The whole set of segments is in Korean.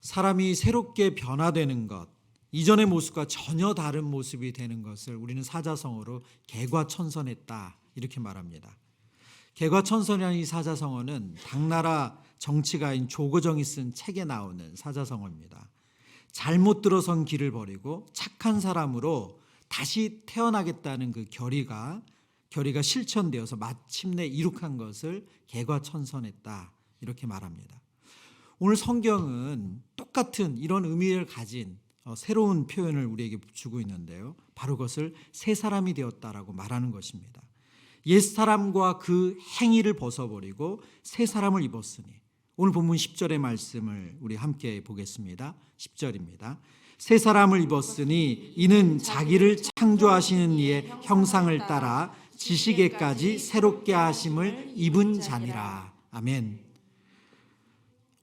사람이 새롭게 변화되는 것, 이전의 모습과 전혀 다른 모습이 되는 것을 우리는 사자성어로 개과천선했다 이렇게 말합니다. 개과천선이라는 이 사자성어는 당나라 정치가인 조거정이 쓴 책에 나오는 사자성어입니다. 잘못 들어선 길을 버리고 착한 사람으로 다시 태어나겠다는 그 결의가 실천되어서 마침내 이룩한 것을 개과천선했다 이렇게 말합니다. 오늘 성경은 똑같은 이런 의미를 가진 새로운 표현을 우리에게 주고 있는데요. 바로 그것을 새 사람이 되었다라고 말하는 것입니다. 옛사람과 그 행위를 벗어버리고 새 사람을 입었으니, 오늘 본문 10절의 말씀을 우리 함께 보겠습니다. 10절입니다. 새 사람을 입었으니 이는 자기를 창조하시는 이의 형상을 따라 지식에까지 새롭게 하심을 입은 자니라. 아멘.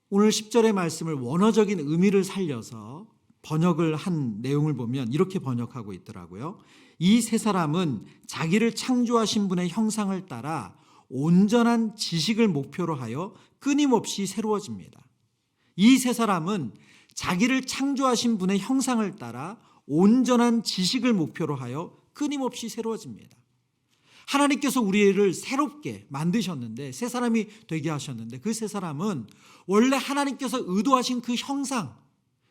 오늘 10절의 말씀을 원어적인 의미를 살려서 번역을 한 내용을 보면 이렇게 번역하고 있더라고요. 이 새 사람은 자기를 창조하신 분의 형상을 따라 온전한 지식을 목표로 하여 끊임없이 새로워집니다. 이 새 사람은 자기를 창조하신 분의 형상을 따라 온전한 지식을 목표로 하여 끊임없이 새로워집니다. 하나님께서 우리를 새롭게 만드셨는데, 새 사람이 되게 하셨는데, 그 새 사람은 원래 하나님께서 의도하신 그 형상,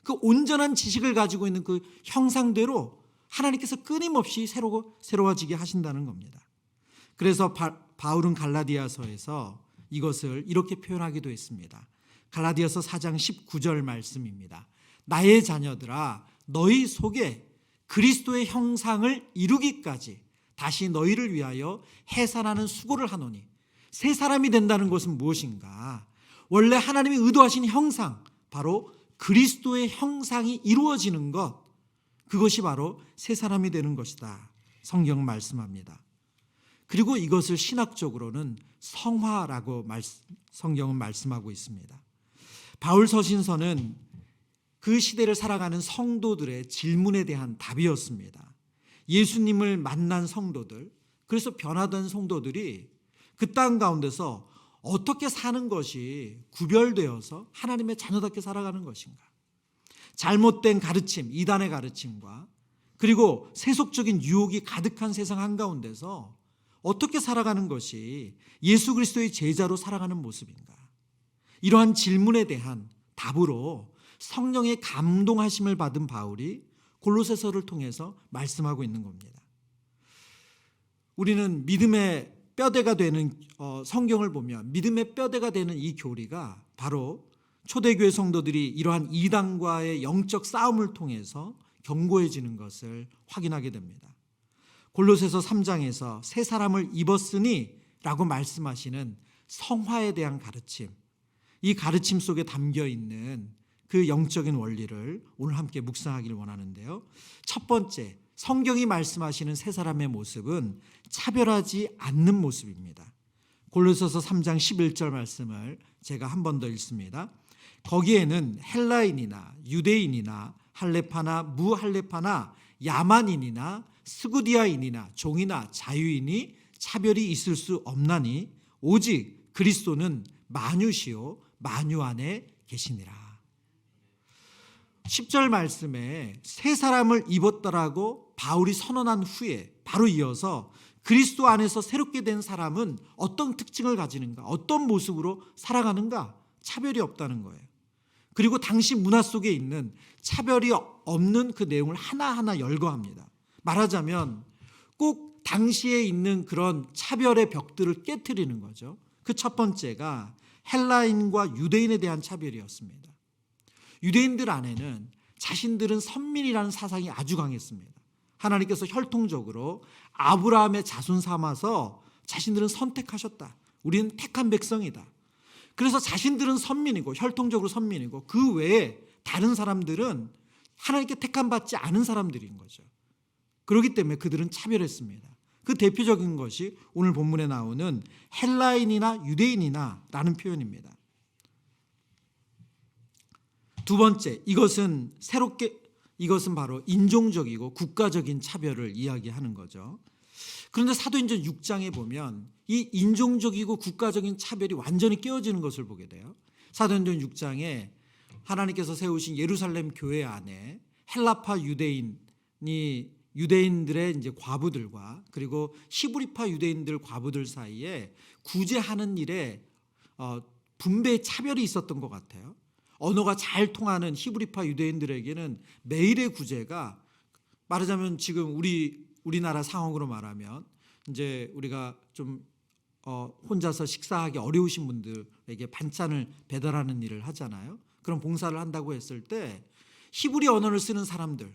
그 온전한 지식을 가지고 있는 그 형상대로 하나님께서 끊임없이 새로워지게 하신다는 겁니다. 그래서 바울은 갈라디아서에서 이것을 이렇게 표현하기도 했습니다. 갈라디아서 4장 19절 말씀입니다. 나의 자녀들아, 너희 속에 그리스도의 형상을 이루기까지 다시 너희를 위하여 해산하는 수고를 하노니. 새 사람이 된다는 것은 무엇인가? 원래 하나님이 의도하신 형상, 바로 그리스도의 형상이 이루어지는 것, 그것이 바로 새 사람이 되는 것이다. 성경 말씀합니다. 그리고 이것을 신학적으로는 성화라고 성경은 말씀하고 있습니다. 바울 서신서는 그 시대를 살아가는 성도들의 질문에 대한 답이었습니다. 예수님을 만난 성도들, 그래서 변화된 성도들이 그 땅 가운데서 어떻게 사는 것이 구별되어서 하나님의 자녀답게 살아가는 것인가? 잘못된 가르침, 이단의 가르침과 그리고 세속적인 유혹이 가득한 세상 한가운데서 어떻게 살아가는 것이 예수 그리스도의 제자로 살아가는 모습인가? 이러한 질문에 대한 답으로 성령의 감동하심을 받은 바울이 골로새서를 통해서 말씀하고 있는 겁니다. 우리는 믿음의 뼈대가 되는 성경을 보면 믿음의 뼈대가 되는 이 교리가 바로 초대교회 성도들이 이러한 이단과의 영적 싸움을 통해서 견고해지는 것을 확인하게 됩니다. 골로새서 3장에서 새 사람을 입었으니 라고 말씀하시는 성화에 대한 가르침, 이 가르침 속에 담겨있는 그 영적인 원리를 오늘 함께 묵상하기를 원하는데요. 첫 번째, 성경이 말씀하시는 새 사람의 모습은 차별하지 않는 모습입니다. 골로새서 3장 11절 말씀을 제가 한 번 더 읽습니다. 거기에는 헬라인이나 유대인이나 할레파나 무할레파나 야만인이나 스구디아인이나 종이나 자유인이 차별이 있을 수 없나니 오직 그리스도는 만유시요 만유 안에 계시니라. 10절 말씀에 새 사람을 입었다라고 바울이 선언한 후에 바로 이어서 그리스도 안에서 새롭게 된 사람은 어떤 특징을 가지는가, 어떤 모습으로 살아가는가, 차별이 없다는 거예요. 그리고 당시 문화 속에 있는 차별이 없는 그 내용을 하나하나 열거합니다. 말하자면 꼭 당시에 있는 그런 차별의 벽들을 깨트리는 거죠. 그 첫 번째가 헬라인과 유대인에 대한 차별이었습니다. 유대인들 안에는 자신들은 선민이라는 사상이 아주 강했습니다. 하나님께서 혈통적으로 아브라함의 자손 삼아서 자신들은 선택하셨다. 우리는 택한 백성이다. 그래서 자신들은 선민이고 혈통적으로 선민이고 그 외에 다른 사람들은 하나님께 택함 받지 않은 사람들인 거죠. 그렇기 때문에 그들은 차별했습니다. 그 대표적인 것이 오늘 본문에 나오는 헬라인이나 유대인이나 라는 표현입니다. 두 번째, 이것은 바로 인종적이고 국가적인 차별을 이야기하는 거죠. 그런데 사도행전 6장에 보면 이 인종적이고 국가적인 차별이 완전히 깨어지는 것을 보게 돼요. 사도행전 6장에 하나님께서 세우신 예루살렘 교회 안에 헬라파 유대인들의 이제 과부들과 그리고 히브리파 유대인들 과부들 사이에 구제하는 일에 분배의 차별이 있었던 것 같아요. 언어가 잘 통하는 히브리파 유대인들에게는 매일의 구제가, 말하자면 지금 우리나라 상황으로 말하면 이제 우리가 좀 혼자서 식사하기 어려우신 분들에게 반찬을 배달하는 일을 하잖아요. 그런 봉사를 한다고 했을 때 히브리 언어를 쓰는 사람들,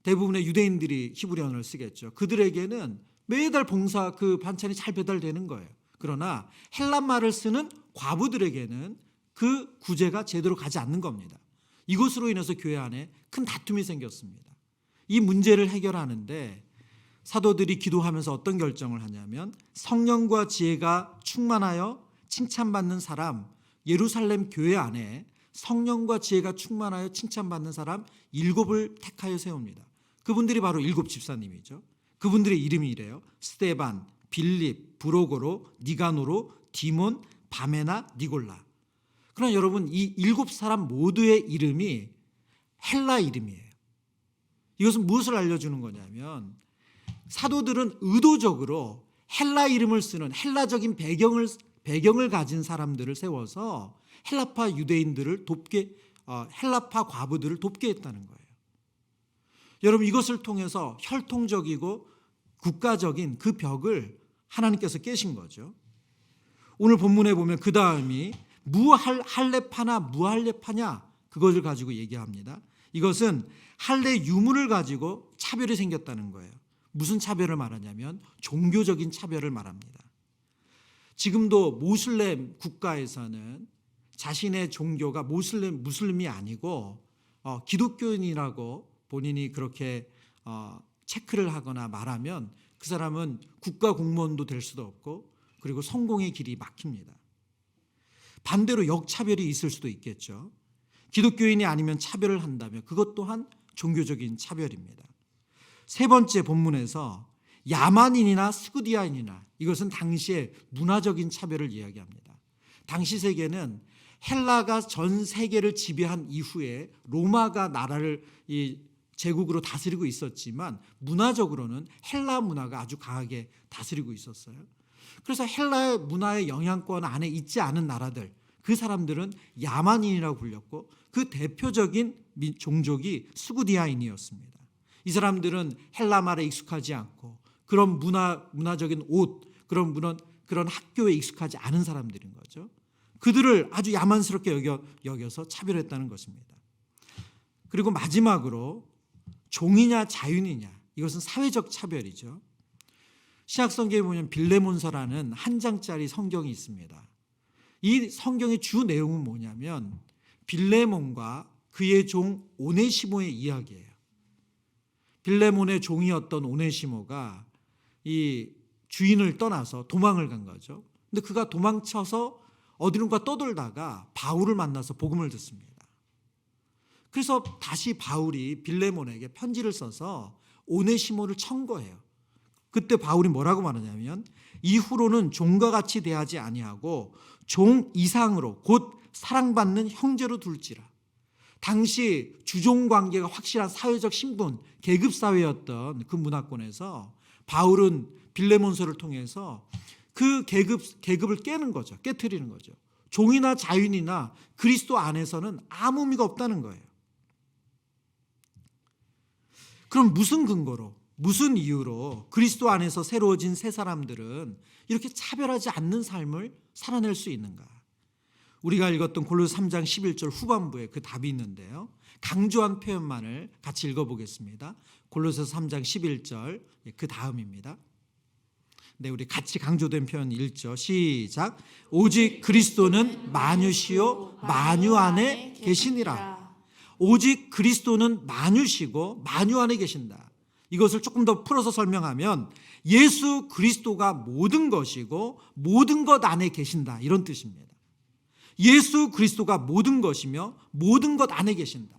대부분의 유대인들이 히브리 언어를 쓰겠죠. 그들에게는 매달 봉사 그 반찬이 잘 배달되는 거예요. 그러나 헬란말을 쓰는 과부들에게는 그 구제가 제대로 가지 않는 겁니다. 이것으로 인해서 교회 안에 큰 다툼이 생겼습니다. 이 문제를 해결하는데 사도들이 기도하면서 어떤 결정을 하냐면, 성령과 지혜가 충만하여 칭찬받는 사람, 예루살렘 교회 안에 성령과 지혜가 충만하여 칭찬받는 사람 7을 택하여 세웁니다. 그분들이 바로 7 집사님이죠. 그분들의 이름이 이래요. 스데반, 빌립, 브로고로, 니가노로, 디몬, 바메나, 니골라. 그러나 여러분, 이 7사람 모두의 이름이 헬라 이름이에요. 이것은 무엇을 알려주는 거냐면, 사도들은 의도적으로 헬라 이름을 쓰는 헬라적인 배경을 가진 사람들을 세워서 헬라파 유대인들을 돕게, 헬라파 과부들을 돕게 했다는 거예요. 여러분, 이것을 통해서 혈통적이고 국가적인 그 벽을 하나님께서 깨신 거죠. 오늘 본문에 보면 그 다음이 무할레파나 무할레파냐, 그것을 가지고 얘기합니다. 이것은 할례 유물을 가지고 차별이 생겼다는 거예요. 무슨 차별을 말하냐면 종교적인 차별을 말합니다. 지금도 모슬렘 국가에서는 자신의 종교가 무슬림이 아니고 기독교인이라고 본인이 그렇게 체크를 하거나 말하면 그 사람은 국가 공무원도 될 수도 없고, 그리고 성공의 길이 막힙니다. 반대로 역차별이 있을 수도 있겠죠. 기독교인이 아니면 차별을 한다면 그것 또한 종교적인 차별입니다. 세 번째 본문에서 야만인이나 스구디아인이나, 이것은 당시의 문화적인 차별을 이야기합니다. 당시 세계는 헬라가 전 세계를 지배한 이후에 로마가 나라를 제국으로 다스리고 있었지만 문화적으로는 헬라 문화가 아주 강하게 다스리고 있었어요. 그래서 헬라의 문화의 영향권 안에 있지 않은 나라들, 그 사람들은 야만인이라고 불렸고, 그 대표적인 종족이 스구디아인이었습니다. 이 사람들은 헬라 말에 익숙하지 않고 그런 문화적인 옷, 그런 학교에 익숙하지 않은 사람들인 거죠. 그들을 아주 야만스럽게 여겨서 차별했다는 것입니다. 그리고 마지막으로 종이냐 자유이냐, 이것은 사회적 차별이죠. 신약성경에 보면 빌레몬서라는 한 장짜리 성경이 있습니다. 이 성경의 주 내용은 뭐냐면 빌레몬과 그의 종 오네시모의 이야기예요. 빌레몬의 종이었던 오네시모가 이 주인을 떠나서 도망을 간 거죠. 근데 그가 도망쳐서 어디론가 떠돌다가 바울을 만나서 복음을 듣습니다. 그래서 다시 바울이 빌레몬에게 편지를 써서 오네시모를 청구해요. 그때 바울이 뭐라고 말하냐면, 이후로는 종과 같이 대하지 아니하고 종 이상으로 곧 사랑받는 형제로 둘지라. 당시 주종 관계가 확실한 사회적 신분, 계급 사회였던 그 문화권에서 바울은 빌레몬서를 통해서 그 계급을 깨는 거죠. 깨트리는 거죠. 종이나 자유인이나 그리스도 안에서는 아무 의미가 없다는 거예요. 그럼 무슨 근거로, 무슨 이유로 그리스도 안에서 새로워진 새 사람들은 이렇게 차별하지 않는 삶을 살아낼 수 있는가? 우리가 읽었던 골로새 3장 11절 후반부에 그 답이 있는데요. 강조한 표현만을 같이 읽어보겠습니다. 골로새서 3장 11절 그 다음입니다. 네, 우리 같이 강조된 표현 읽죠. 시작. 오직 그리스도는 만유시요 만유 안에 계시니라. 오직 그리스도는 만유시고 만유 안에 계신다. 이것을 조금 더 풀어서 설명하면 예수 그리스도가 모든 것이고 모든 것 안에 계신다, 이런 뜻입니다. 예수 그리스도가 모든 것이며 모든 것 안에 계신다.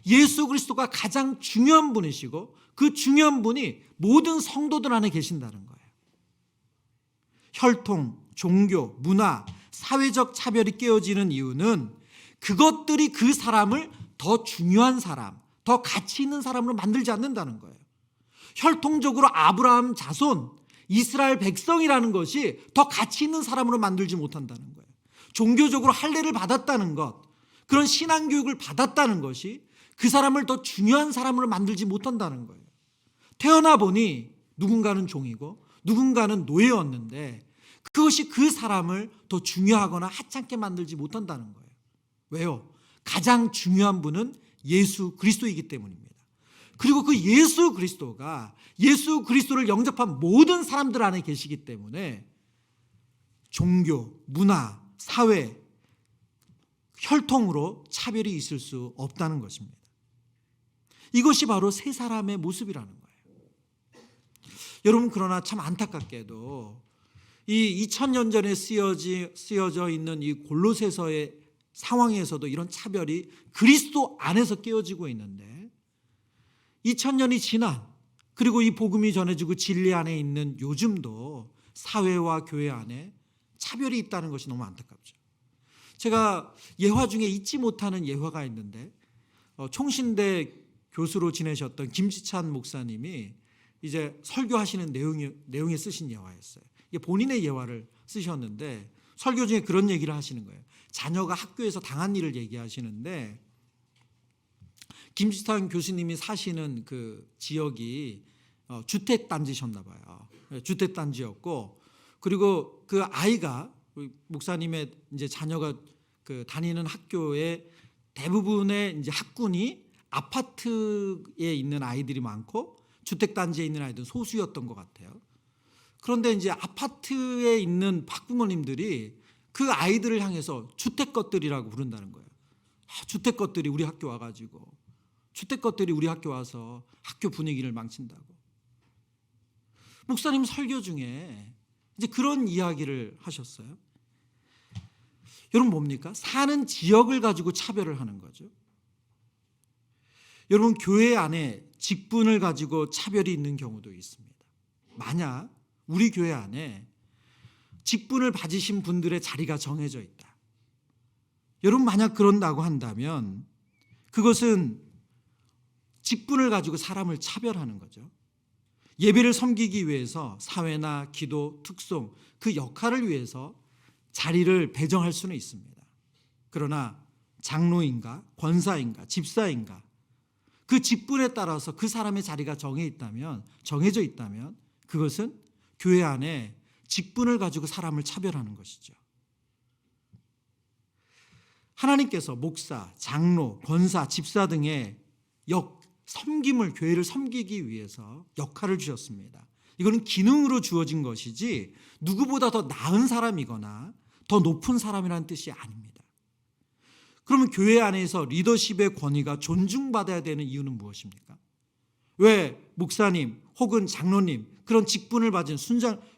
예수 그리스도가 가장 중요한 분이시고 그 중요한 분이 모든 성도들 안에 계신다는 거예요. 혈통, 종교, 문화, 사회적 차별이 깨어지는 이유는 그것들이 그 사람을 더 중요한 사람, 더 가치 있는 사람으로 만들지 않는다는 거예요. 혈통적으로 아브라함 자손, 이스라엘 백성이라는 것이 더 가치 있는 사람으로 만들지 못한다는 거예요. 종교적으로 할례를 받았다는 것, 그런 신앙교육을 받았다는 것이 그 사람을 더 중요한 사람으로 만들지 못한다는 거예요. 태어나 보니 누군가는 종이고 누군가는 노예였는데 그것이 그 사람을 더 중요하거나 하찮게 만들지 못한다는 거예요. 왜요? 가장 중요한 분은 예수 그리스도이기 때문입니다. 그리고 그 예수 그리스도가 예수 그리스도를 영접한 모든 사람들 안에 계시기 때문에 종교, 문화, 사회, 혈통으로 차별이 있을 수 없다는 것입니다. 이것이 바로 새 사람의 모습이라는 거예요. 여러분, 그러나 참 안타깝게도 이 2000년 전에 쓰여져 있는 이 골로새서의 상황에서도 이런 차별이 그리스도 안에서 깨어지고 있는데 2000년이 지난, 그리고 이 복음이 전해지고 진리 안에 있는 요즘도 사회와 교회 안에 차별이 있다는 것이 너무 안타깝죠. 제가 예화 중에 잊지 못하는 예화가 있는데 총신대 교수로 지내셨던 김지찬 목사님이 이제 설교하시는 내용에 쓰신 예화였어요. 이게 본인의 예화를 쓰셨는데 설교 중에 그런 얘기를 하시는 거예요. 자녀가 학교에서 당한 일을 얘기하시는데 김지찬 교수님이 사시는 그 지역이 주택단지셨나 봐요. 주택단지였고, 그리고 그 아이가 목사님의 이제 자녀가 그 다니는 학교의 대부분의 이제 학군이 아파트에 있는 아이들이 많고 주택단지에 있는 아이들은 소수였던 것 같아요. 그런데 이제 아파트에 있는 학부모님들이 그 아이들을 향해서 주택것들이라고 부른다는 거예요. 주택것들이 우리 학교 와가지고, 주택것들이 우리 학교 와서 학교 분위기를 망친다고. 목사님 설교 중에 이제 그런 이야기를 하셨어요. 여러분, 뭡니까? 사는 지역을 가지고 차별을 하는 거죠. 여러분, 교회 안에 직분을 가지고 차별이 있는 경우도 있습니다. 만약 우리 교회 안에 직분을 받으신 분들의 자리가 정해져 있다. 여러분, 만약 그런다고 한다면 그것은 직분을 가지고 사람을 차별하는 거죠. 예배를 섬기기 위해서 사회나 기도, 특송, 그 역할을 위해서 자리를 배정할 수는 있습니다. 그러나 장로인가, 권사인가, 집사인가, 그 직분에 따라서 그 사람의 자리가 정해져 있다면 그것은 교회 안에 직분을 가지고 사람을 차별하는 것이죠. 하나님께서 목사, 장로, 권사, 집사 등의 섬김을, 교회를 섬기기 위해서 역할을 주셨습니다. 이거는 기능으로 주어진 것이지 누구보다 더 나은 사람이거나 더 높은 사람이라는 뜻이 아닙니다. 그러면 교회 안에서 리더십의 권위가 존중받아야 되는 이유는 무엇입니까? 왜 목사님 혹은 장로님, 그런 직분을 받은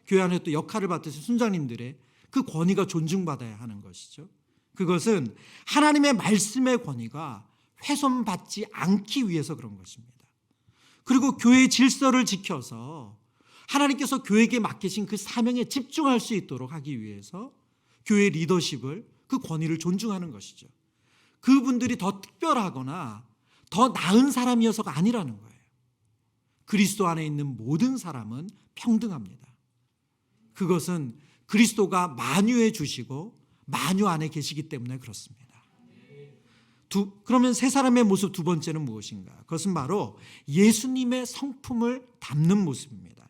교회 안에 또 역할을 맡으신 순장님들의 그 권위가 존중받아야 하는 것이죠. 그것은 하나님의 말씀의 권위가 훼손받지 않기 위해서 그런 것입니다. 그리고 교회의 질서를 지켜서 하나님께서 교회에게 맡기신 그 사명에 집중할 수 있도록 하기 위해서 교회 리더십을, 그 권위를 존중하는 것이죠. 그분들이 더 특별하거나 더 나은 사람이어서가 아니라는 거예요. 그리스도 안에 있는 모든 사람은 평등합니다. 그것은 그리스도가 만유해 주시고 만유 안에 계시기 때문에 그렇습니다. 그러면 세 사람의 모습 두 번째는 무엇인가? 그것은 바로 예수님의 성품을 담는 모습입니다.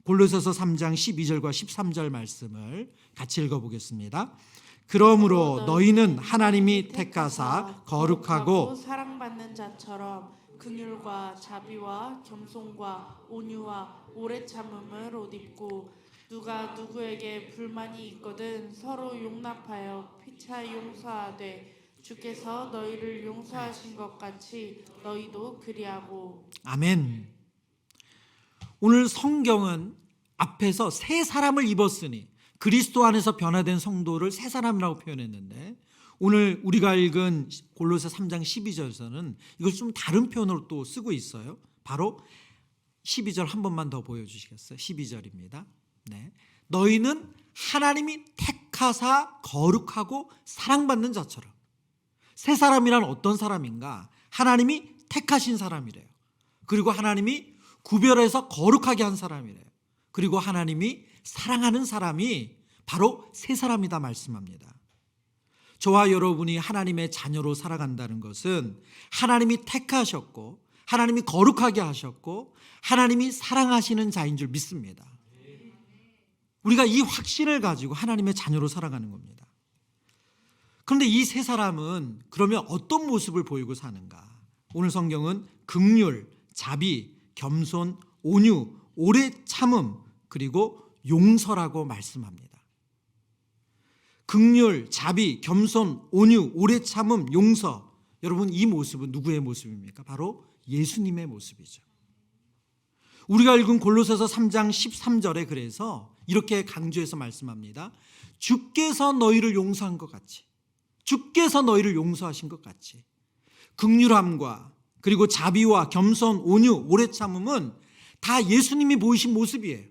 골로새서 3장 12절과 13절 말씀을 같이 읽어보겠습니다. 그러므로 너희는 하나님이 택하사 거룩하고 사랑받는 자처럼 긍휼과 자비와 겸손과 온유와 오래 참음을 옷 입고 누가 누구에게 불만이 있거든 서로 용납하여 피차 용서하되 주께서 너희를 용서하신 것 같이 너희도 그리하고. 아멘. 오늘 성경은 앞에서 새 사람을 입었으니 그리스도 안에서 변화된 성도를 새 사람이라고 표현했는데 오늘 우리가 읽은 골로새 3장 12절에서는 이걸 좀 다른 표현으로 또 쓰고 있어요. 바로 12절 한 번만 더 보여주시겠어요? 12절입니다. 네. 너희는 하나님이 택하사 거룩하고 사랑받는 자처럼. 새 사람이란 어떤 사람인가? 하나님이 택하신 사람이래요. 그리고 하나님이 구별해서 거룩하게 한 사람이래요. 그리고 하나님이 사랑하는 사람이 바로 새 사람이다 말씀합니다. 저와 여러분이 하나님의 자녀로 살아간다는 것은 하나님이 택하셨고 하나님이 거룩하게 하셨고 하나님이 사랑하시는 자인 줄 믿습니다. 우리가 이 확신을 가지고 하나님의 자녀로 살아가는 겁니다. 그런데 이 세 사람은 그러면 어떤 모습을 보이고 사는가? 오늘 성경은 긍휼, 자비, 겸손, 온유, 오래 참음, 그리고 용서라고 말씀합니다. 긍휼, 자비, 겸손, 온유, 오래 참음, 용서. 여러분, 이 모습은 누구의 모습입니까? 바로 예수님의 모습이죠. 우리가 읽은 골로새서 3장 13절에 그래서 이렇게 강조해서 말씀합니다. 주께서 너희를 용서한 것 같이, 주께서 너희를 용서하신 것 같이 긍휼함과 그리고 자비와 겸손, 온유, 오래 참음은 다 예수님이 보이신 모습이에요.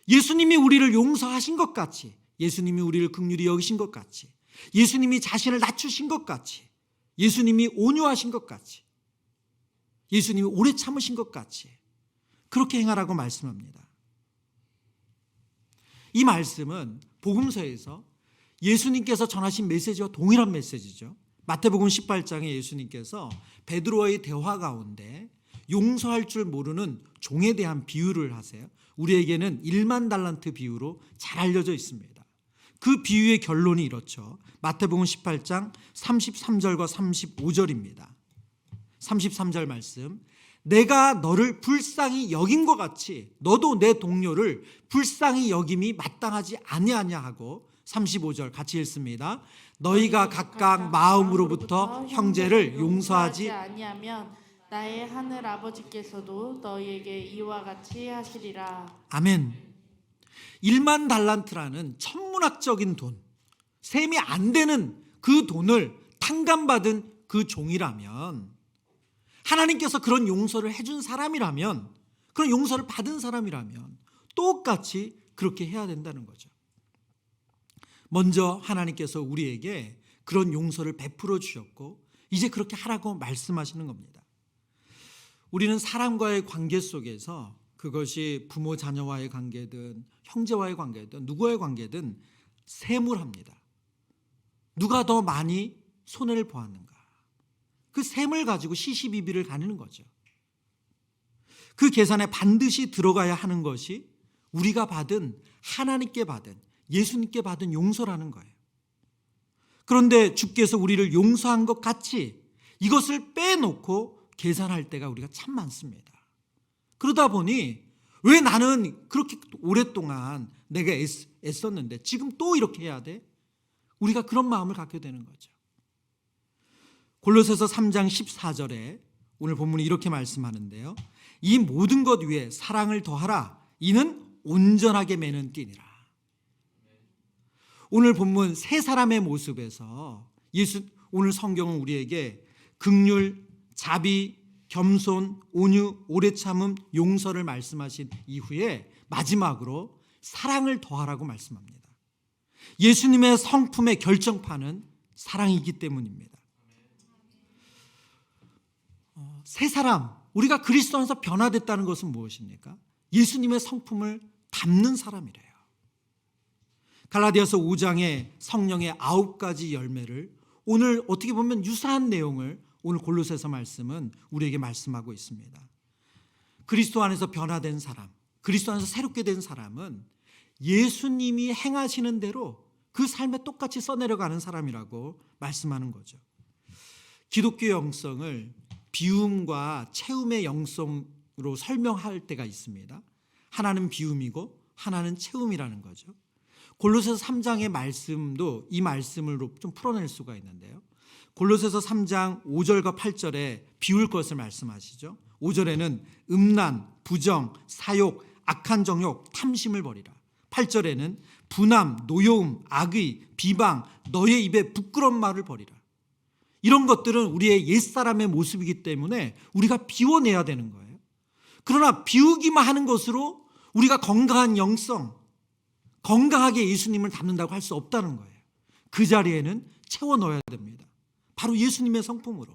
예수님이 우리를 용서하신 것 같이, 예수님이 우리를 긍휼히 여기신 것 같이, 예수님이 자신을 낮추신 것 같이, 예수님이 온유하신 것 같이, 예수님이 오래 참으신 것 같이 그렇게 행하라고 말씀합니다. 이 말씀은 복음서에서 예수님께서 전하신 메시지와 동일한 메시지죠. 마태복음 18장에 예수님께서 베드로와의 대화 가운데 용서할 줄 모르는 종에 대한 비유를 하세요. 우리에게는 1만 달란트 비유로 잘 알려져 있습니다. 그 비유의 결론이 이렇죠. 마태복음 18장 33절과 35절입니다. 33절 말씀. 내가 너를 불쌍히 여긴 것 같이 너도 내 동료를 불쌍히 여김이 마땅하지 아니하냐 하고 35절 같이 읽습니다. 너희가 각각 마음으로부터 형제를 용서하지 아니하면 나의 하늘 아버지께서도 너희에게 이와 같이 하시리라. 아멘. 1만 달란트라는 천문학적인 돈, 셈이 안 되는 그 돈을 탕감받은 그 종이라면, 하나님께서 그런 용서를 해준 사람이라면, 그런 용서를 받은 사람이라면 똑같이 그렇게 해야 된다는 거죠. 먼저 하나님께서 우리에게 그런 용서를 베풀어 주셨고 이제 그렇게 하라고 말씀하시는 겁니다. 우리는 사람과의 관계 속에서 그것이 부모 자녀와의 관계든 형제와의 관계든 누구와의 관계든 셈을 누가 더 많이 손해를 보았는가, 그 셈을 가지고 시시비비를 가리는 거죠. 그 계산에 반드시 들어가야 하는 것이 우리가 받은, 하나님께 받은, 예수님께 받은 용서라는 거예요. 그런데 주께서 우리를 용서한 것 같이 이것을 빼놓고 계산할 때가 우리가 참 많습니다. 그러다 보니 왜 나는 그렇게 오랫동안 내가 애썼는데 지금 또 이렇게 해야 돼? 우리가 그런 마음을 갖게 되는 거죠. 골로새서 3장 14절에 오늘 본문이 이렇게 말씀하는데요. 이 모든 것 위에 사랑을 더하라. 이는 온전하게 매는 띠니라. 오늘 본문 세 사람의 모습에서 오늘 성경은 우리에게 긍휼, 자비, 겸손, 온유, 오래 참음, 용서를 말씀하신 이후에 마지막으로 사랑을 더하라고 말씀합니다. 예수님의 성품의 결정판은 사랑이기 때문입니다. 세 사람, 우리가 그리스도 안에서 변화됐다는 것은 무엇입니까? 예수님의 성품을 담는 사람이래요. 갈라디아서 5장의 성령의 9가지 열매를, 오늘 어떻게 보면 유사한 내용을 오늘 골로새서 말씀은 우리에게 말씀하고 있습니다. 그리스도 안에서 변화된 사람, 그리스도 안에서 새롭게 된 사람은 예수님이 행하시는 대로 그 삶에 똑같이 써내려가는 사람이라고 말씀하는 거죠. 기독교 영성을 비움과 채움의 영성으로 설명할 때가 있습니다. 하나는 비움이고 하나는 채움이라는 거죠. 골로새서 3장의 말씀도 이 말씀으로 좀 풀어낼 수가 있는데요. 골로새서 3장 5절과 8절에 비울 것을 말씀하시죠. 5절에는 음란, 부정, 사욕, 악한 정욕, 탐심을 버리라. 8절에는 분함, 노여움, 악의, 비방, 너의 입에 부끄러운 말을 버리라. 이런 것들은 우리의 옛사람의 모습이기 때문에 우리가 비워내야 되는 거예요. 그러나 비우기만 하는 것으로 우리가 건강한 영성, 건강하게 예수님을 닮는다고 할 수 없다는 거예요. 그 자리에는 채워 넣어야 됩니다. 바로 예수님의 성품으로.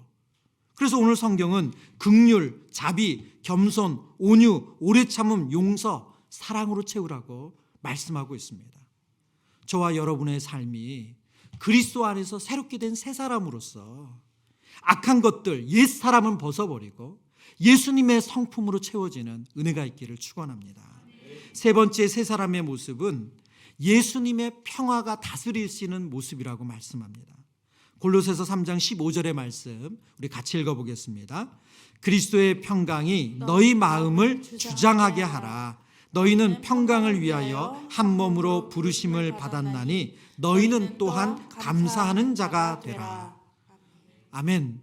그래서 오늘 성경은 긍휼, 자비, 겸손, 온유, 오래 참음, 용서, 사랑으로 채우라고 말씀하고 있습니다. 저와 여러분의 삶이 그리스도 안에서 새롭게 된 새 사람으로서 악한 것들, 옛 사람은 벗어버리고 예수님의 성품으로 채워지는 은혜가 있기를 축원합니다. 세 번째 새 사람의 모습은 예수님의 평화가 다스리시는 모습이라고 말씀합니다. 골로새서 3장 15절의 말씀 우리 같이 읽어보겠습니다. 그리스도의 평강이 너희 마음을 주장하게 하라. 너희는 평강을 위하여 한 몸으로 부르심을 받았나니 너희는 또한 감사하는 자가 되라. 아멘.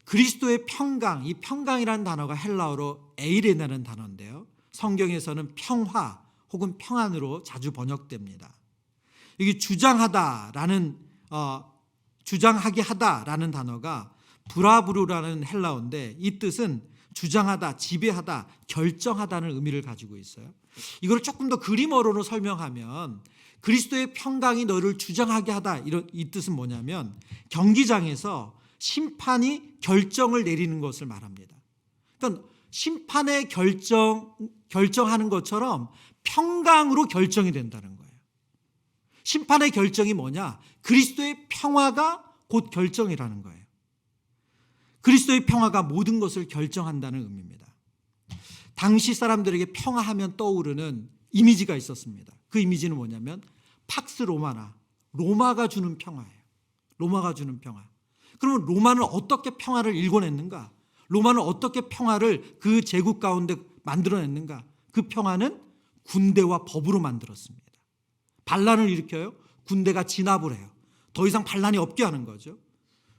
그리스도의 평강, 이 평강이라는 단어가 헬라어로 에이레나는 단어인데요, 성경에서는 평화 혹은 평안으로 자주 번역됩니다. 이게 주장하다라는 주장하게 하다라는 단어가 브라브루라는 헬라어인데 이 뜻은 주장하다, 지배하다, 결정하다는 의미를 가지고 있어요. 이걸 조금 더 그림어로 설명하면 그리스도의 평강이 너를 주장하게 하다, 이 뜻은 뭐냐면 경기장에서 심판이 결정을 내리는 것을 말합니다. 그러니까 심판의 결정하는 것처럼 평강으로 결정이 된다는 거예요. 심판의 결정이 뭐냐? 그리스도의 평화가 곧 결정이라는 거예요. 그리스도의 평화가 모든 것을 결정한다는 의미입니다. 당시 사람들에게 평화하면 떠오르는 이미지가 있었습니다. 그 이미지는 뭐냐면 팍스 로마나, 로마가 주는 평화예요. 로마가 주는 평화. 그러면 로마는 어떻게 평화를 일궈냈는가? 로마는 어떻게 평화를 그 제국 가운데 만들어냈는가? 그 평화는 군대와 법으로 만들었습니다. 반란을 일으켜요. 군대가 진압을 해요. 더 이상 반란이 없게 하는 거죠.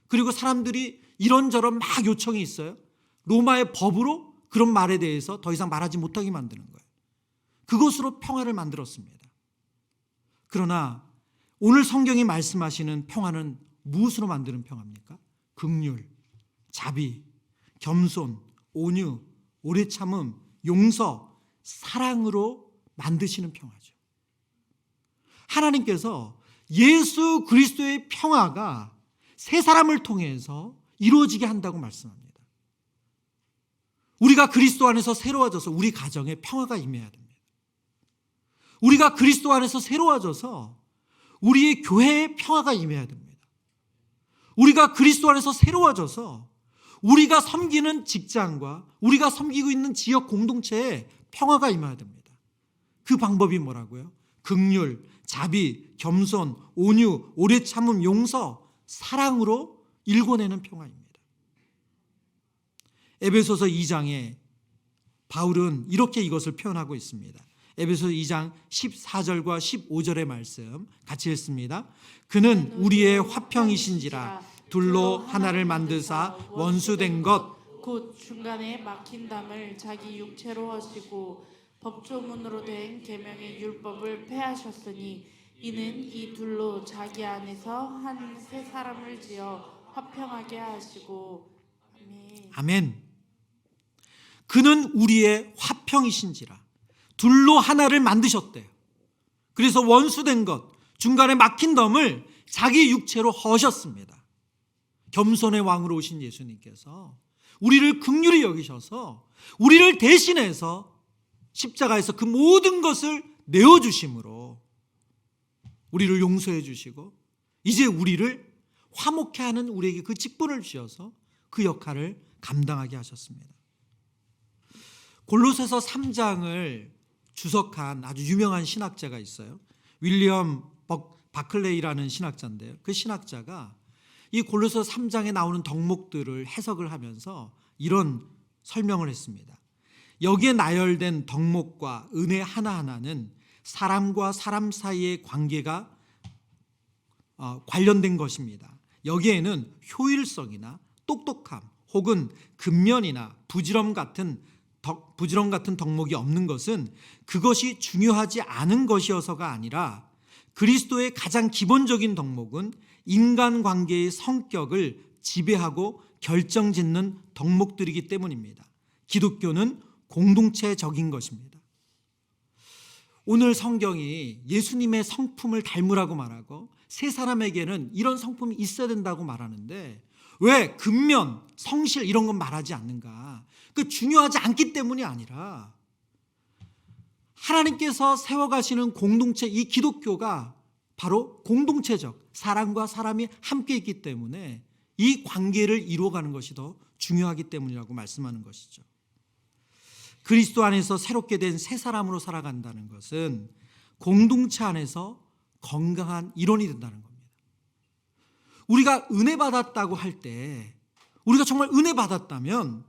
그리고 사람들이 이런저런 막 요청이 있어요. 로마의 법으로 그런 말에 대해서 더 이상 말하지 못하게 만드는 거예요. 그것으로 평화를 만들었습니다. 그러나 오늘 성경이 말씀하시는 평화는 무엇으로 만드는 평화입니까? 긍휼, 자비, 겸손, 온유, 오래 참음, 용서, 사랑으로 만드시는 평화죠. 하나님께서 예수 그리스도의 평화가 세 사람을 통해서 이루어지게 한다고 말씀합니다. 우리가 그리스도 안에서 새로워져서 우리 가정에 평화가 임해야 됩니다. 우리가 그리스도 안에서 새로워져서 우리의 교회에 평화가 임해야 됩니다. 우리가 그리스도 안에서 새로워져서 우리가 섬기는 직장과 우리가 섬기고 있는 지역 공동체에 평화가 임해야 됩니다. 그 방법이 뭐라고요? 긍휼, 자비, 겸손, 온유, 오래 참음, 용서, 사랑으로 일궈내는 평화입니다. 에베소서 2장에 바울은 이렇게 이것을 표현하고 있습니다. 에베소서 2장 14절과 15절의 말씀 같이 읽습니다. 그는 우리의 화평이신지라 둘로 하나를 만드사 원수된 것 곧 중간에 막힌 담을 자기 육체로 하시고 법조문으로 된 계명의 율법을 폐하셨으니 이는 이 둘로 자기 안에서 한 새 사람을 지어 화평하게 하시고. 아멘. 아멘. 그는 우리의 화평이신지라 둘로 하나를 만드셨대요. 그래서 원수된 것, 중간에 막힌 덤을 자기 육체로 허셨습니다. 겸손의 왕으로 오신 예수님께서 우리를 긍휼히 여기셔서 우리를 대신해서 십자가에서 그 모든 것을 내어주심으로 우리를 용서해 주시고 이제 우리를 화목해 하는 우리에게 그 직분을 주셔서 그 역할을 감당하게 하셨습니다. 골로새서 3장을 주석한 아주 유명한 신학자가 있어요. 윌리엄 바클레이라는 신학자인데요. 그 신학자가 이 골로새 3장에 나오는 덕목들을 해석을 하면서 이런 설명을 했습니다. 여기에 나열된 덕목과 은혜 하나하나는 사람과 사람 사이의 관계가 관련된 것입니다. 여기에는 효율성이나 똑똑함 혹은 근면이나 부지런 같은 덕목이 없는 것은 그것이 중요하지 않은 것이어서가 아니라 그리스도의 가장 기본적인 덕목은 인간관계의 성격을 지배하고 결정짓는 덕목들이기 때문입니다. 기독교는 공동체적인 것입니다. 오늘 성경이 예수님의 성품을 닮으라고 말하고 세 사람에게는 이런 성품이 있어야 된다고 말하는데 왜 근면, 성실 이런 건 말하지 않는가? 그 중요하지 않기 때문이 아니라 하나님께서 세워가시는 공동체, 이 기독교가 바로 공동체적 사람과 사람이 함께 있기 때문에 이 관계를 이루어가는 것이 더 중요하기 때문이라고 말씀하는 것이죠. 그리스도 안에서 새롭게 된 새 사람으로 살아간다는 것은 공동체 안에서 건강한 일원이 된다는 겁니다. 우리가 은혜 받았다고 할 때, 우리가 정말 은혜 받았다면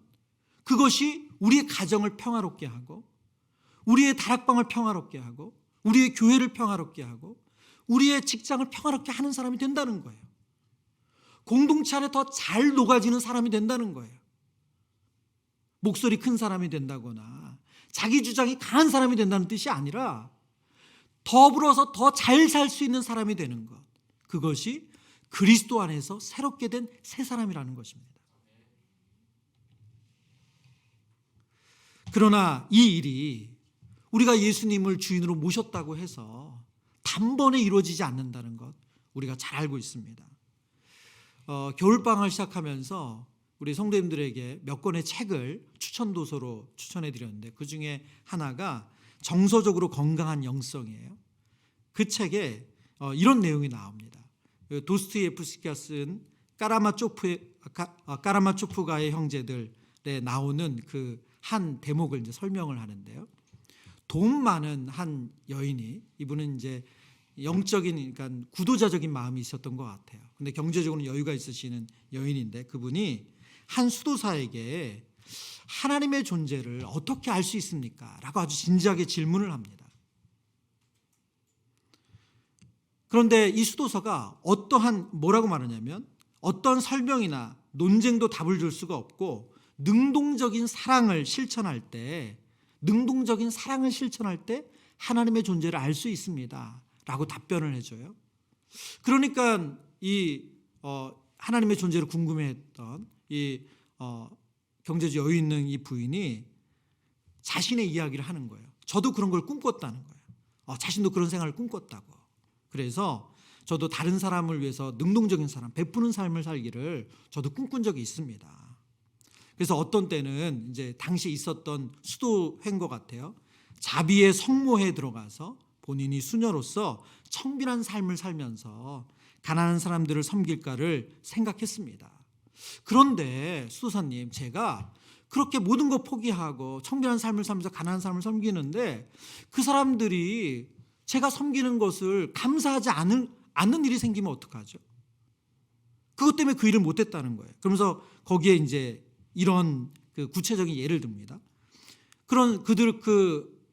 그것이 우리의 가정을 평화롭게 하고 우리의 다락방을 평화롭게 하고 우리의 교회를 평화롭게 하고 우리의 직장을 평화롭게 하는 사람이 된다는 거예요. 공동체 안에 더 잘 녹아지는 사람이 된다는 거예요. 목소리 큰 사람이 된다거나 자기 주장이 강한 사람이 된다는 뜻이 아니라 더불어서 더 잘 살 수 있는 사람이 되는 것, 그것이 그리스도 안에서 새롭게 된 새 사람이라는 것입니다. 그러나 이 일이 우리가 예수님을 주인으로 모셨다고 해서 단번에 이루어지지 않는다는 것 우리가 잘 알고 있습니다. 겨울방학을 시작하면서 우리 성도님들에게 몇 권의 책을 추천도서로 추천해 드렸는데 그 중에 하나가 정서적으로 건강한 영성이에요. 그 책에 이런 내용이 나옵니다. 도스토옙스키가 쓴 까라마초프가의 형제들에 나오는 그 한 대목을 이제 설명을 하는데요. 돈 많은 한 여인이, 이분은 이제 영적인, 그러니까 구도자적인 마음이 있었던 것 같아요. 근데 경제적으로는 여유가 있으시는 여인인데 그분이 한 수도사에게 하나님의 존재를 어떻게 알 수 있습니까? 라고 아주 진지하게 질문을 합니다. 그런데 이 수도사가 뭐라고 말하냐면 어떤 설명이나 논쟁도 답을 줄 수가 없고 능동적인 사랑을 실천할 때 하나님의 존재를 알 수 있습니다. 라고 답변을 해줘요. 그러니까 이 하나님의 존재를 궁금해했던 이 경제적 여유 있는 이 부인이 자신의 이야기를 하는 거예요. 저도 그런 걸 꿈꿨다는 거예요. 자신도 그런 생활을 꿈꿨다고. 그래서 저도 다른 사람을 위해서 능동적인 사람, 베푸는 삶을 살기를 저도 꿈꾼 적이 있습니다. 그래서 어떤 때는 이제 당시 있었던 수도회인 것 같아요. 자비의 성모에 들어가서 본인이 수녀로서 청빈한 삶을 살면서 가난한 사람들을 섬길까를 생각했습니다. 그런데 수도사님, 제가 그렇게 모든 거 포기하고 청빈한 삶을 살면서 가난한 사람을 섬기는데 그 사람들이 제가 섬기는 것을 감사하지 않는 일이 생기면 어떡하죠? 그것 때문에 그 일을 못했다는 거예요. 그러면서 거기에 이제 이런 그 구체적인 예를 듭니다. 그런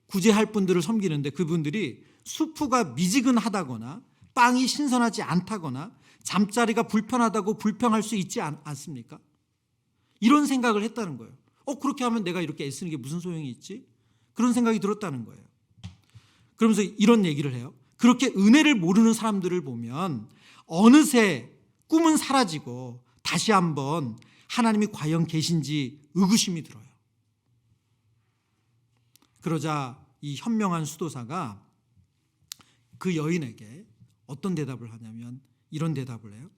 구제할 분들을 섬기는데 그분들이 수프가 미지근하다거나 빵이 신선하지 않다거나 잠자리가 불편하다고 불평할 수 있지 않습니까? 이런 생각을 했다는 거예요. 그렇게 하면 내가 이렇게 애쓰는 게 무슨 소용이 있지? 그런 생각이 들었다는 거예요. 그러면서 이런 얘기를 해요. 그렇게 은혜를 모르는 사람들을 보면 어느새 꿈은 사라지고 다시 한번 하나님이 과연 계신지 의구심이 들어요. 그러자 이 현명한 수도사가 그 여인에게 어떤 대답을 하냐면 이런 대답을 해요.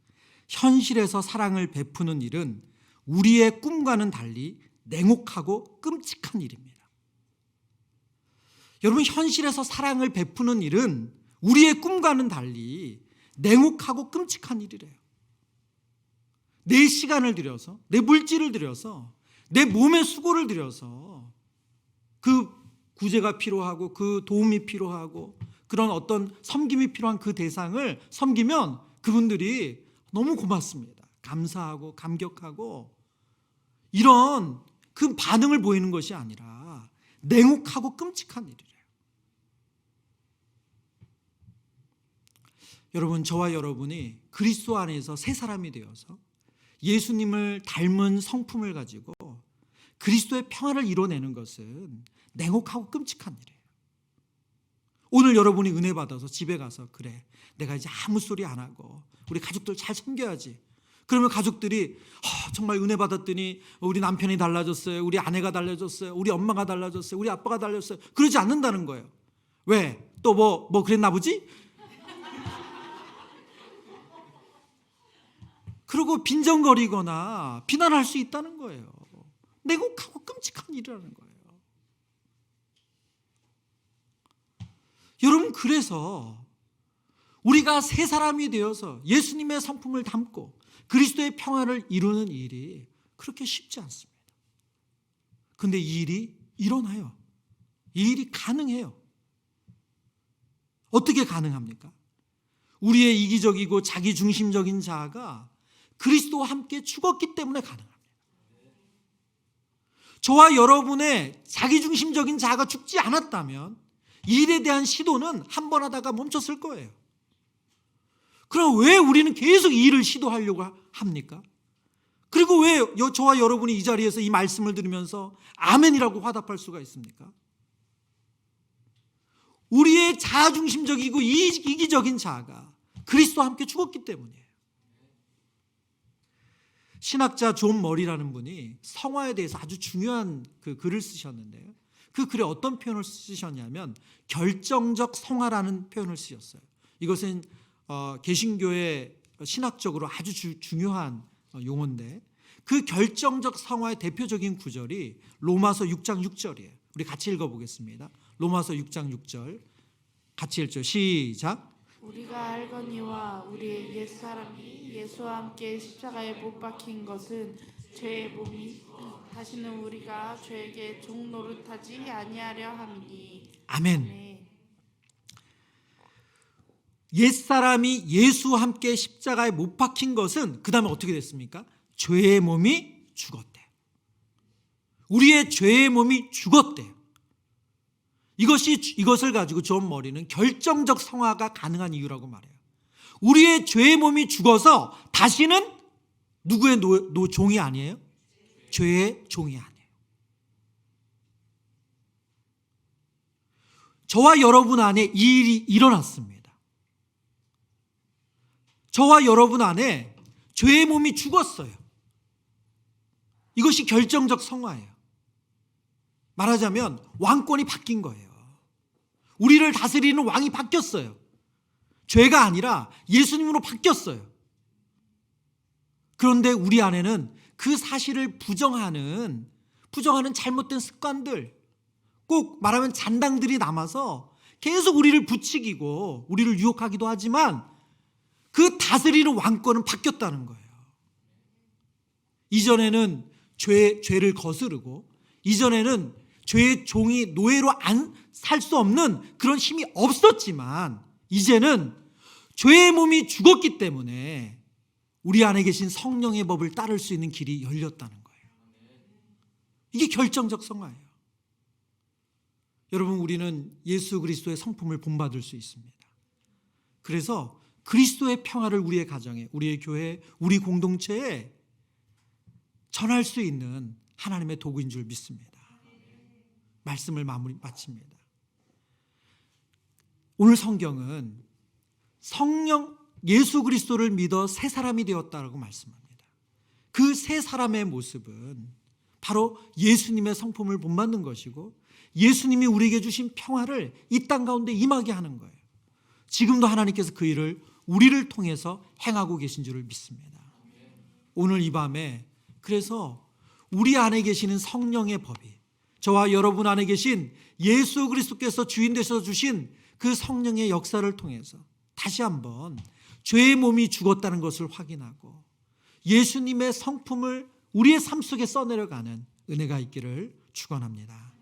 현실에서 사랑을 베푸는 일은 우리의 꿈과는 달리 냉혹하고 끔찍한 일입니다. 여러분, 현실에서 사랑을 베푸는 일은 우리의 꿈과는 달리 냉혹하고 끔찍한 일이래요. 내 시간을 들여서, 내 물질을 들여서, 내 몸의 수고를 들여서 그 구제가 필요하고 그 도움이 필요하고 그런 어떤 섬김이 필요한 그 대상을 섬기면 그분들이 너무 고맙습니다. 감사하고 감격하고 이런 그 반응을 보이는 것이 아니라 냉혹하고 끔찍한 일이래요. 여러분, 저와 여러분이 그리스도 안에서 새 사람이 되어서 예수님을 닮은 성품을 가지고 그리스도의 평화를 이뤄내는 것은 냉혹하고 끔찍한 일이에요. 오늘 여러분이 은혜 받아서 집에 가서 그래, 내가 이제 아무 소리 안 하고 우리 가족들 잘 섬겨야지. 그러면 가족들이 정말 은혜 받았더니 우리 남편이 달라졌어요, 우리 아내가 달라졌어요, 우리 엄마가 달라졌어요, 우리 아빠가 달라졌어요. 그러지 않는다는 거예요. 왜? 또 뭐 그랬나 보지? 그리고 빈정거리거나 비난할 수 있다는 거예요. 내곡하고 끔찍한 일이라는 거예요. 여러분, 그래서 우리가 새 사람이 되어서 예수님의 성품을 담고 그리스도의 평화를 이루는 일이 그렇게 쉽지 않습니다. 근데 이 일이 일어나요. 이 일이 가능해요. 어떻게 가능합니까? 우리의 이기적이고 자기중심적인 자아가 그리스도와 함께 죽었기 때문에 가능합니다. 저와 여러분의 자기중심적인 자아가 죽지 않았다면 이 일에 대한 시도는 한 번 하다가 멈췄을 거예요. 그럼 왜 우리는 계속 이 일을 시도하려고 합니까? 그리고 왜 저와 여러분이 이 자리에서 이 말씀을 들으면서 아멘이라고 화답할 수가 있습니까? 우리의 자아중심적이고 이기적인 자아가 그리스도와 함께 죽었기 때문이에요. 신학자 존 머리라는 분이 성화에 대해서 아주 중요한 그 글을 쓰셨는데요. 그 글에 어떤 표현을 쓰셨냐면 결정적 성화라는 표현을 쓰셨어요. 이것은 개신교의 신학적으로 아주 중요한 용어인데, 그 결정적 성화의 대표적인 구절이 로마서 6장 6절이에요. 우리 같이 읽어보겠습니다. 로마서 6장 6절 같이 읽죠. 시작. 우리가 알거니와 우리의 옛사람이 예수와 함께 십자가에 못 박힌 것은 죄의 몸이 다시는 우리가 죄에게 종노릇하지 아니하려 함이니. 아멘. 아멘. 옛사람이 예수와 함께 십자가에 못 박힌 것은 그 다음에 어떻게 됐습니까? 죄의 몸이 죽었대요. 우리의 죄의 몸이 죽었대요. 이것을 가지고 존 머리는 결정적 성화가 가능한 이유라고 말해요. 우리의 죄의 몸이 죽어서 다시는 누구의 종이 아니에요? 죄의 종이 아니에요. 저와 여러분 안에 이 일이 일어났습니다. 저와 여러분 안에 죄의 몸이 죽었어요. 이것이 결정적 성화예요. 말하자면 왕권이 바뀐 거예요. 우리를 다스리는 왕이 바뀌었어요. 죄가 아니라 예수님으로 바뀌었어요. 그런데 우리 안에는 그 사실을 부정하는 잘못된 습관들, 꼭 말하면 잔당들이 남아서 계속 우리를 부추기고 우리를 유혹하기도 하지만 그 다스리는 왕권은 바뀌었다는 거예요. 이전에는 죄를 거스르고, 이전에는 죄의 종이 노예로 살 수 없는 그런 힘이 없었지만, 이제는 죄의 몸이 죽었기 때문에 우리 안에 계신 성령의 법을 따를 수 있는 길이 열렸다는 거예요. 이게 결정적 성화예요. 여러분, 우리는 예수 그리스도의 성품을 본받을 수 있습니다. 그래서 그리스도의 평화를 우리의 가정에, 우리의 교회에, 우리 공동체에 전할 수 있는 하나님의 도구인 줄 믿습니다. 말씀을 마칩니다. 오늘 성경은 성령 예수 그리스도를 믿어 새 사람이 되었다라고 말씀합니다. 그 새 사람의 모습은 바로 예수님의 성품을 본받는 것이고, 예수님이 우리에게 주신 평화를 이 땅 가운데 임하게 하는 거예요. 지금도 하나님께서 그 일을 우리를 통해서 행하고 계신 줄을 믿습니다. 오늘 이 밤에 그래서 우리 안에 계시는 성령의 법이, 저와 여러분 안에 계신 예수 그리스도께서 주인 되셔서 주신 그 성령의 역사를 통해서 다시 한번 죄의 몸이 죽었다는 것을 확인하고 예수님의 성품을 우리의 삶 속에 써내려가는 은혜가 있기를 축원합니다.